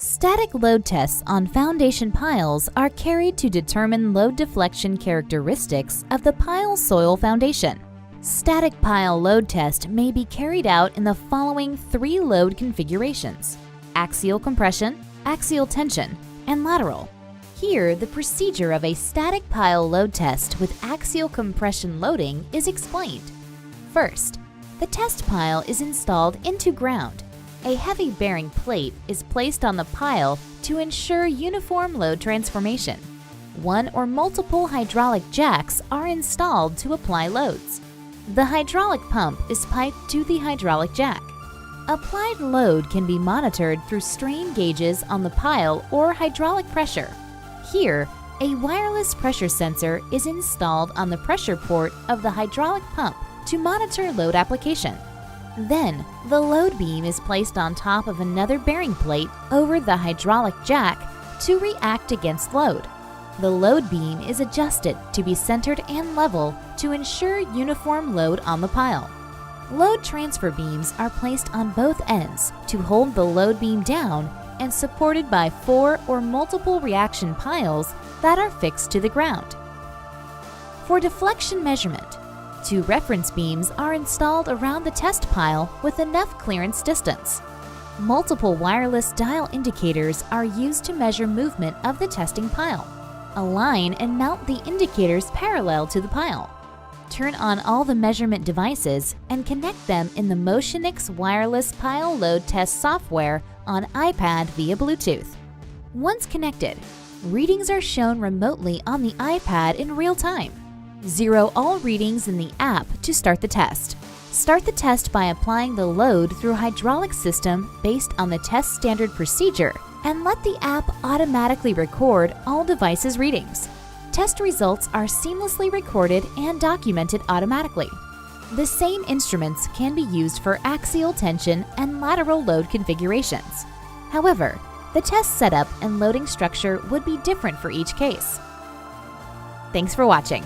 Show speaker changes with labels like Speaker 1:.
Speaker 1: Static load tests on foundation piles are carried to determine load deflection characteristics of the pile soil foundation. Static pile load test may be carried out in the following three load configurations: axial compression, axial tension, and lateral. Here, the procedure of a static pile load test with axial compression loading is explained. First, the test pile is installed into ground. A heavy bearing plate is placed on the pile to ensure uniform load transformation. One or multiple hydraulic jacks are installed to apply loads. The hydraulic pump is piped to the hydraulic jack. Applied load can be monitored through strain gauges on the pile or hydraulic pressure. Here, a wireless pressure sensor is installed on the pressure port of the hydraulic pump to monitor load application. Then, the load beam is placed on top of another bearing plate over the hydraulic jack to react against load. The load beam is adjusted to be centered and level to ensure uniform load on the pile. Load transfer beams are placed on both ends to hold the load beam down and supported by 4 or multiple reaction piles that are fixed to the ground. For deflection measurement, 2 reference beams are installed around the test pile with enough clearance distance. Multiple wireless dial indicators are used to measure movement of the testing pile. Align and mount the indicators parallel to the pile. Turn on all the measurement devices and connect them in the Motionics wireless pile load test software on iPad via Bluetooth. Once connected, readings are shown remotely on the iPad in real time. Zero all readings in the app to start the test. Start the test by applying the load through hydraulic system based on the test standard procedure and let the app automatically record all devices' readings. Test results are seamlessly recorded and documented automatically. The same instruments can be used for axial tension and lateral load configurations. However, the test setup and loading structure would be different for each case. Thanks for watching.